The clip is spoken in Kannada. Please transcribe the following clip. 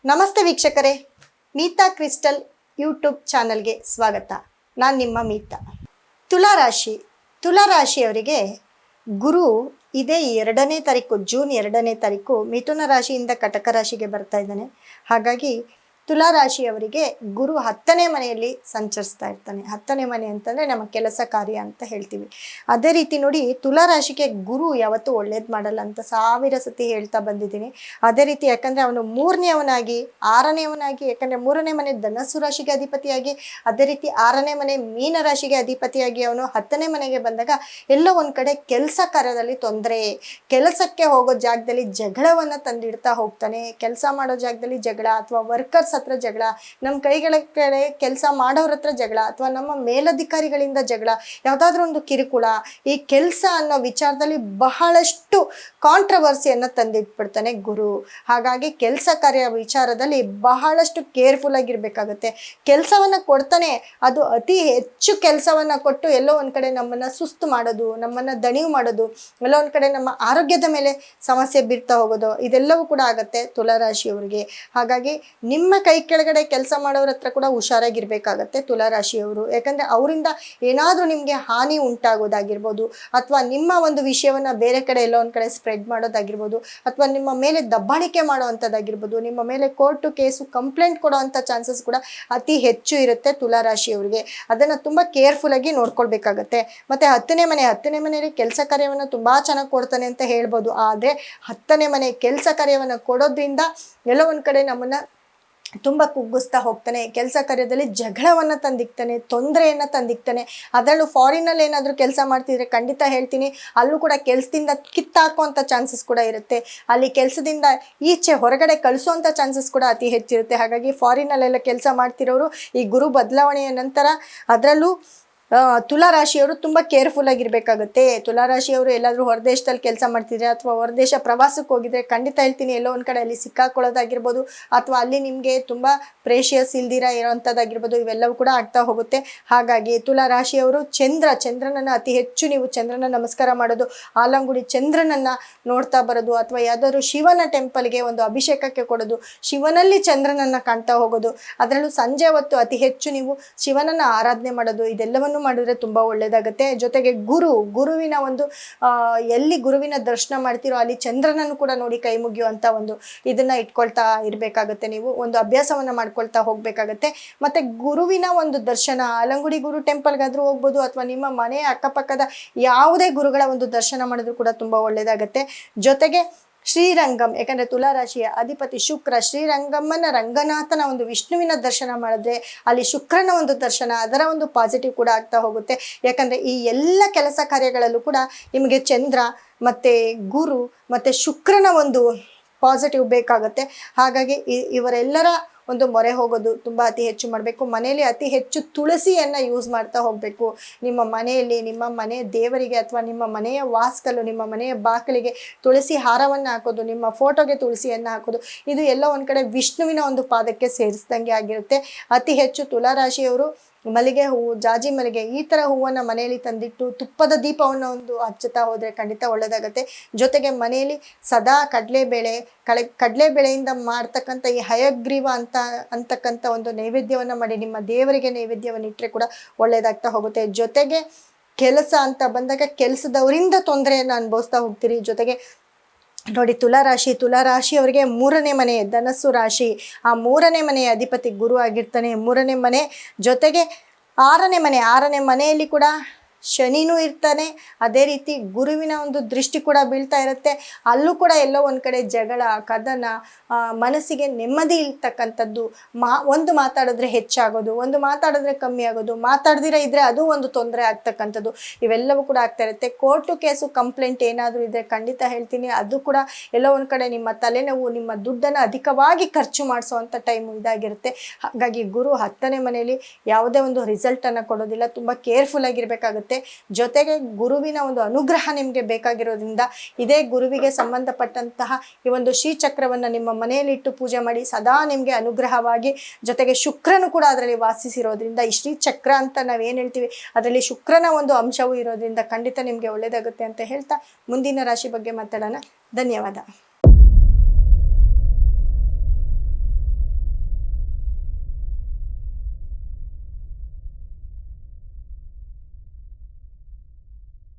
ನಮಸ್ತೆ ವೀಕ್ಷಕರೇ, ಮೀತಾ ಕ್ರಿಸ್ಟಲ್ ಯೂಟ್ಯೂಬ್ ಚಾನಲ್ಗೆ ಸ್ವಾಗತ. ನಾನು ನಿಮ್ಮ ಮೀತಾ. ತುಲಾರಾಶಿಯವರಿಗೆ ಗುರು ಇದೇ 2ನೇ ತಾರೀಕು, ಜೂನ್ 2ನೇ ತಾರೀಕು ಮಿಥುನ ರಾಶಿಯಿಂದ ಕಟಕ ರಾಶಿಗೆ ಬರ್ತಾ ಇದ್ದಾನೆ. ಹಾಗಾಗಿ ತುಲಾರಾಶಿಯವರಿಗೆ ಗುರು 10ನೇ ಮನೆಯಲ್ಲಿ ಸಂಚರಿಸ್ತಾ ಇರ್ತಾನೆ. 10ನೇ ಮನೆ ಅಂತಂದರೆ ನಮ್ಮ ಕೆಲಸ ಕಾರ್ಯ ಅಂತ ಹೇಳ್ತೀವಿ. ಅದೇ ರೀತಿ ನೋಡಿ, ತುಲಾರಾಶಿಗೆ ಗುರು ಯಾವತ್ತೂ ಒಳ್ಳೇದು ಮಾಡಲ್ಲ ಅಂತ 1000 ಸತಿ ಹೇಳ್ತಾ ಬಂದಿದ್ದೀನಿ. ಅದೇ ರೀತಿ ಯಾಕಂದರೆ ಅವನು 3ನೇವನಾಗಿ 6ನೇವನಾಗಿ, ಯಾಕಂದರೆ 3ನೇ ಮನೆ ಧನಸ್ಸು ರಾಶಿಗೆ ಅಧಿಪತಿಯಾಗಿ, ಅದೇ ರೀತಿ 6ನೇ ಮನೆ ಮೀನ ರಾಶಿಗೆ ಅಧಿಪತಿಯಾಗಿ ಅವನು 10ನೇ ಮನೆಗೆ ಬಂದಾಗ ಎಲ್ಲೋ ಒಂದು ಕಡೆ ಕೆಲಸ ಕಾರ್ಯದಲ್ಲಿ ತೊಂದರೆ, ಕೆಲಸಕ್ಕೆ ಹೋಗೋ ಜಾಗದಲ್ಲಿ ಜಗಳವನ್ನು ತಂದಿಡ್ತಾ ಹೋಗ್ತಾನೆ. ಕೆಲಸ ಮಾಡೋ ಜಾಗದಲ್ಲಿ ಜಗಳ, ಅಥವಾ ವರ್ಕರ್ಸ್ ಹತ್ರ ಜಗಳ, ನಮ್ಮ ಕೈಗಳ ಕಡೆ ಕೆಲಸ ಮಾಡೋರ ಹತ್ರ ಜಗಳ, ಅಥವಾ ನಮ್ಮ ಮೇಲಧಿಕಾರಿಗಳಿಂದ ಜಗಳ, ಯಾವುದಾದ್ರೂ ಒಂದು ಕಿರುಕುಳ, ಈ ಕೆಲಸ ಅನ್ನೋ ವಿಚಾರದಲ್ಲಿ ಬಹಳಷ್ಟು ಕಾಂಟ್ರವರ್ಸಿಯನ್ನು ತಂದಿಟ್ಬಿಡ್ತಾನೆ ಗುರು. ಹಾಗಾಗಿ ಕೆಲಸ ಕಾರ್ಯ ವಿಚಾರದಲ್ಲಿ ಬಹಳಷ್ಟು ಕೇರ್ಫುಲ್ ಆಗಿರ್ಬೇಕಾಗತ್ತೆ. ಕೆಲಸವನ್ನು ಕೊಡ್ತಾನೆ, ಅದು ಅತಿ ಹೆಚ್ಚು ಕೆಲಸವನ್ನು ಕೊಟ್ಟು ಎಲ್ಲೋ ಒಂದು ಕಡೆ ನಮ್ಮನ್ನು ಸುಸ್ತು ಮಾಡೋದು, ನಮ್ಮನ್ನು ದಣಿವು ಮಾಡೋದು, ಎಲ್ಲೋ ಒಂದು ಕಡೆ ನಮ್ಮ ಆರೋಗ್ಯದ ಮೇಲೆ ಸಮಸ್ಯೆ ಬೀರ್ತಾ ಹೋಗೋದು, ಇದೆಲ್ಲವೂ ಕೂಡ ಆಗುತ್ತೆ ತುಲಾರಾಶಿಯವರಿಗೆ. ಹಾಗಾಗಿ ನಿಮ್ಮ ಕೈ ಕೆಳಗಡೆ ಕೆಲಸ ಮಾಡೋರ ಹತ್ರ ಕೂಡ ಹುಷಾರಾಗಿರ್ಬೇಕಾಗತ್ತೆ ತುಲಾರಾಶಿಯವರು. ಯಾಕಂದರೆ ಅವರಿಂದ ಏನಾದರೂ ನಿಮಗೆ ಹಾನಿ ಉಂಟಾಗೋದಾಗಿರ್ಬೋದು, ಅಥವಾ ನಿಮ್ಮ ಒಂದು ವಿಷಯವನ್ನು ಬೇರೆ ಕಡೆ ಎಲ್ಲೋ ಒಂದು ಕಡೆ ಸ್ಪ್ರೆಡ್ ಮಾಡೋದಾಗಿರ್ಬೋದು, ಅಥವಾ ನಿಮ್ಮ ಮೇಲೆ ದಬ್ಬಾಳಿಕೆ ಮಾಡೋವಂಥದ್ದಾಗಿರ್ಬೋದು, ನಿಮ್ಮ ಮೇಲೆ ಕೋರ್ಟು ಕೇಸು ಕಂಪ್ಲೇಂಟ್ ಕೊಡೋ ಅಂಥ ಚಾನ್ಸಸ್ ಕೂಡ ಅತಿ ಹೆಚ್ಚು ಇರುತ್ತೆ ತುಲಾರಾಶಿಯವರಿಗೆ. ಅದನ್ನು ತುಂಬ ಕೇರ್ಫುಲ್ಲಾಗಿ ನೋಡ್ಕೊಳ್ಬೇಕಾಗತ್ತೆ. ಮತ್ತು 10ನೇ ಮನೆಯಲ್ಲಿ ಕೆಲಸ ಕಾರ್ಯವನ್ನು ತುಂಬ ಚೆನ್ನಾಗಿ ಕೊಡ್ತಾನೆ ಅಂತ ಹೇಳ್ಬೋದು. ಆದರೆ 10ನೇ ಮನೆ ಕೆಲಸ ಕಾರ್ಯವನ್ನು ಕೊಡೋದ್ರಿಂದ ಎಲ್ಲೋ ಒಂದು ಕಡೆ ನಮ್ಮನ್ನು ತುಂಬ ಕುಗ್ಗಿಸ್ತಾ ಹೋಗ್ತಾನೆ. ಕೆಲಸ ಕಾರ್ಯದಲ್ಲಿ ಜಗಳವನ್ನು ತಂದಿಕ್ತಾನೆ, ತೊಂದರೆಯನ್ನು ತಂದಿಕ್ತಾನೆ. ಅದರಲ್ಲೂ ಫಾರಿನಲ್ಲಿ ಏನಾದರೂ ಕೆಲಸ ಮಾಡ್ತಿದ್ರೆ ಖಂಡಿತ ಹೇಳ್ತೀನಿ, ಅಲ್ಲೂ ಕೂಡ ಕೆಲಸದಿಂದ ಕಿತ್ತಾಕುವಂಥ ಚಾನ್ಸಸ್ ಕೂಡ ಇರುತ್ತೆ. ಅಲ್ಲಿ ಕೆಲಸದಿಂದ ಈಚೆ ಹೊರಗಡೆ ಕಳಿಸೋವಂಥ ಚಾನ್ಸಸ್ ಕೂಡ ಅತಿ ಹೆಚ್ಚಿರುತ್ತೆ. ಹಾಗಾಗಿ ಫಾರಿನಲ್ಲೆಲ್ಲ ಕೆಲಸ ಮಾಡ್ತಿರೋರು ಈ ಗುರು ಬದಲಾವಣೆಯ ನಂತರ, ಅದರಲ್ಲೂ ತುಲಾರಾಶಿಯವರು ತುಂಬ ಕೇರ್ಫುಲ್ ಆಗಿರಬೇಕಾಗುತ್ತೆ. ತುಲಾರಾಶಿಯವರು ಎಲ್ಲಾದರೂ ಹೊರದೇಶದಲ್ಲಿ ಕೆಲಸ ಮಾಡ್ತಿದ್ರೆ, ಅಥವಾ ಹೊರದೇಶ ಪ್ರವಾಸಕ್ಕೆ ಹೋಗಿದ್ರೆ ಖಂಡಿತ ಹೇಳ್ತೀನಿ, ಎಲ್ಲೋ ಒಂದು ಕಡೆ ಅಲ್ಲಿ ಸಿಕ್ಕಾಕೊಳ್ಳೋದಾಗಿರ್ಬೋದು, ಅಥವಾ ಅಲ್ಲಿ ನಿಮಗೆ ತುಂಬ ಪ್ರೇಷಿಯಸ್ ಇಲ್ದಿರ ಇರೋವಂಥದ್ದಾಗಿರ್ಬೋದು, ಇವೆಲ್ಲವೂ ಕೂಡ ಆಗ್ತಾ ಹೋಗುತ್ತೆ. ಹಾಗಾಗಿ ತುಲಾರಾಶಿಯವರು ಚಂದ್ರನನ್ನು ಅತಿ ಹೆಚ್ಚು ನೀವು ಚಂದ್ರನ ನಮಸ್ಕಾರ ಮಾಡೋದು, ಆಲಂಗುಡಿ ಚಂದ್ರನನ್ನು ನೋಡ್ತಾ ಬರೋದು, ಅಥವಾ ಯಾವುದಾದ್ರು ಶಿವನ ಟೆಂಪಲ್ಗೆ ಒಂದು ಅಭಿಷೇಕಕ್ಕೆ ಕೊಡೋದು, ಶಿವನಲ್ಲಿ ಚಂದ್ರನನ್ನು ಕಾಣ್ತಾ ಹೋಗೋದು, ಅದರಲ್ಲೂ ಸಂಜೆ ಹೊತ್ತು ಅತಿ ಹೆಚ್ಚು ನೀವು ಶಿವನನ್ನು ಆರಾಧನೆ ಮಾಡೋದು, ಇದೆಲ್ಲವನ್ನು ಮಾಡಿದ್ರೆ ತುಂಬ ಒಳ್ಳೆಯದಾಗುತ್ತೆ. ಜೊತೆಗೆ ಗುರುವಿನ ಒಂದು ಎಲ್ಲಿ ಗುರುವಿನ ದರ್ಶನ ಮಾಡ್ತೀರೋ ಅಲ್ಲಿ ಚಂದ್ರನನ್ನು ಕೂಡ ನೋಡಿ ಕೈ ಮುಗಿಯುವಂಥ ಒಂದು ಇದನ್ನು ಇಟ್ಕೊಳ್ತಾ ಇರಬೇಕಾಗತ್ತೆ. ನೀವು ಒಂದು ಅಭ್ಯಾಸವನ್ನು ಮಾಡ್ಕೊಳ್ತಾ ಹೋಗಬೇಕಾಗತ್ತೆ. ಮತ್ತು ಗುರುವಿನ ಒಂದು ದರ್ಶನ, ಆಲಂಗುಡಿ ಗುರು ಟೆಂಪಲ್ಗಾದರೂ ಹೋಗ್ಬೋದು, ಅಥವಾ ನಿಮ್ಮ ಮನೆಯ ಅಕ್ಕಪಕ್ಕದ ಯಾವುದೇ ಗುರುಗಳ ಒಂದು ದರ್ಶನ ಮಾಡಿದ್ರು ಕೂಡ ತುಂಬ ಒಳ್ಳೆಯದಾಗತ್ತೆ. ಜೊತೆಗೆ ಶ್ರೀರಂಗಂ, ಯಾಕಂದರೆ ತುಲಾರಾಶಿಯ ಅಧಿಪತಿ ಶುಕ್ರ, ಶ್ರೀರಂಗಮ್ಮನ ರಂಗನಾಥನ ಒಂದು ವಿಷ್ಣುವಿನ ದರ್ಶನ ಮಾಡಿದ್ರೆ ಅಲ್ಲಿ ಶುಕ್ರನ ಒಂದು ದರ್ಶನ, ಅದರ ಒಂದು ಪಾಸಿಟಿವ್ ಕೂಡ ಆಗ್ತಾ ಹೋಗುತ್ತೆ. ಯಾಕಂದರೆ ಈ ಎಲ್ಲ ಕೆಲಸ ಕಾರ್ಯಗಳಲ್ಲೂ ಕೂಡ ನಿಮಗೆ ಚಂದ್ರ ಮತ್ತು ಗುರು ಮತ್ತು ಶುಕ್ರನ ಒಂದು ಪಾಸಿಟಿವ್ ಬೇಕಾಗುತ್ತೆ. ಹಾಗಾಗಿ ಇವರೆಲ್ಲರ ಒಂದು ಮೊರೆ ಹೋಗೋದು ತುಂಬ ಅತಿ ಹೆಚ್ಚು ಮಾಡಬೇಕು. ಮನೆಯಲ್ಲಿ ಅತಿ ಹೆಚ್ಚು ತುಳಸಿಯನ್ನು ಯೂಸ್ ಮಾಡ್ತಾ ಹೋಗಬೇಕು. ನಿಮ್ಮ ಮನೆಯಲ್ಲಿ, ನಿಮ್ಮ ಮನೆ ದೇವರಿಗೆ, ಅಥವಾ ನಿಮ್ಮ ಮನೆಯ ವಾಸ್ಕಲ್ಲು, ನಿಮ್ಮ ಮನೆಯ ಬಾಗಿಲಿಗೆ ತುಳಸಿ ಹಾರವನ್ನು ಹಾಕೋದು, ನಿಮ್ಮ ಫೋಟೋಗೆ ತುಳಸಿಯನ್ನು ಹಾಕೋದು, ಇದು ಎಲ್ಲ ಒಂದು ಕಡೆ ವಿಷ್ಣುವಿನ ಒಂದು ಪಾದಕ್ಕೆ ಸೇರಿಸ್ದಂಗೆ ಆಗಿರುತ್ತೆ. ಅತಿ ಹೆಚ್ಚು ತುಲಾರಾಶಿಯವರು ಮಲ್ಲಿಗೆ ಹೂವು, ಜಾಜಿ ಮಲ್ಲಿಗೆ, ಈ ಥರ ಹೂವನ್ನು ಮನೆಯಲ್ಲಿ ತಂದಿಟ್ಟು ತುಪ್ಪದ ದೀಪವನ್ನು ಒಂದು ಹಚ್ಚುತ್ತಾ ಹೋದರೆ ಖಂಡಿತ ಒಳ್ಳೆಯದಾಗತ್ತೆ. ಜೊತೆಗೆ ಮನೆಯಲ್ಲಿ ಸದಾ ಕಡಲೆಬೇಳೆಯಿಂದ ಮಾಡ್ತಕ್ಕಂಥ ಈ ಹಯಗ್ರೀವ ಅಂತಕ್ಕಂಥ ಒಂದು ನೈವೇದ್ಯವನ್ನು ಮಾಡಿ ನಿಮ್ಮ ದೇವರಿಗೆ ನೈವೇದ್ಯವನ್ನು ಇಟ್ಟರೆ ಕೂಡ ಒಳ್ಳೆಯದಾಗ್ತಾ ಹೋಗುತ್ತೆ. ಜೊತೆಗೆ ಕೆಲಸ ಅಂತ ಬಂದಾಗ ಕೆಲಸದವರಿಂದ ತೊಂದರೆಯನ್ನು ಅನುಭವಿಸ್ತಾ ಹೋಗ್ತೀರಿ. ಜೊತೆಗೆ ನೋಡಿ, ತುಲಾರಾಶಿಯವರಿಗೆ 3ನೇ ಮನೆ ಧನಸ್ಸು ರಾಶಿ, ಆ 3ನೇ ಮನೆಯ ಅಧಿಪತಿ ಗುರು ಆಗಿರ್ತಾನೆ. 3ನೇ ಮನೆ ಜೊತೆಗೆ 6ನೇ ಮನೆಯಲ್ಲಿ ಕೂಡ ಶನಿನೂ ಇರ್ತಾನೆ. ಅದೇ ರೀತಿ ಗುರುವಿನ ಒಂದು ದೃಷ್ಟಿ ಕೂಡ ಬೀಳ್ತಾ ಇರುತ್ತೆ. ಅಲ್ಲೂ ಕೂಡ ಎಲ್ಲೋ ಒಂದು ಕಡೆ ಜಗಳ, ಕದನ, ಮನಸ್ಸಿಗೆ ನೆಮ್ಮದಿ ಇರ್ತಕ್ಕಂಥದ್ದು, ಒಂದು ಮಾತಾಡಿದ್ರೆ ಹೆಚ್ಚಾಗೋದು, ಒಂದು ಮಾತಾಡಿದ್ರೆ ಕಮ್ಮಿ ಆಗೋದು, ಮಾತಾಡ್ದಿರ ಇದ್ದರೆ ಅದು ಒಂದು ತೊಂದರೆ ಆಗ್ತಕ್ಕಂಥದ್ದು, ಇವೆಲ್ಲವೂ ಕೂಡ ಆಗ್ತಾ ಇರುತ್ತೆ. ಕೋರ್ಟು ಕೇಸು ಕಂಪ್ಲೇಂಟ್ ಏನಾದರೂ ಇದ್ದರೆ ಖಂಡಿತ ಹೇಳ್ತೀನಿ, ಅದು ಕೂಡ ಎಲ್ಲೋ ಒಂದು ಕಡೆ ನಿಮ್ಮ ತಲೆನೋವು, ನಿಮ್ಮ ದುಡ್ಡನ್ನು ಅಧಿಕವಾಗಿ ಖರ್ಚು ಮಾಡಿಸೋವಂಥ ಟೈಮು ಇದಾಗಿರುತ್ತೆ. ಹಾಗಾಗಿ ಗುರು 10ನೇ ಮನೆಯಲ್ಲಿ ಯಾವುದೇ ಒಂದು ರಿಸಲ್ಟನ್ನು ಕೊಡೋದಿಲ್ಲ. ತುಂಬ ಕೇರ್ಫುಲ್ ಆಗಿರಬೇಕಾಗುತ್ತೆ. ಜೊತೆಗೆ ಗುರುವಿನ ಒಂದು ಅನುಗ್ರಹ ನಿಮಗೆ ಬೇಕಾಗಿರೋದ್ರಿಂದ ಇದೇ ಗುರುವಿಗೆ ಸಂಬಂಧಪಟ್ಟಂತಹ ಈ ಒಂದು ಶ್ರೀಚಕ್ರವನ್ನು ನಿಮ್ಮ ಮನೆಯಲ್ಲಿ ಇಟ್ಟು ಪೂಜೆ ಮಾಡಿ, ಸದಾ ನಿಮಗೆ ಅನುಗ್ರಹವಾಗಿ, ಜೊತೆಗೆ ಶುಕ್ರನು ಕೂಡ ಅದರಲ್ಲಿ ವಾಸಿಸಿರೋದ್ರಿಂದ, ಈ ಶ್ರೀಚಕ್ರ ಅಂತ ನಾವೇನು ಹೇಳ್ತೀವಿ ಅದರಲ್ಲಿ ಶುಕ್ರನ ಒಂದು ಅಂಶವೂ ಇರೋದ್ರಿಂದ ಖಂಡಿತ ನಿಮಗೆ ಒಳ್ಳೆಯದಾಗುತ್ತೆ ಅಂತ ಹೇಳ್ತಾ ಮುಂದಿನ ರಾಶಿ ಬಗ್ಗೆ ಮಾತಾಡೋಣ. ಧನ್ಯವಾದ.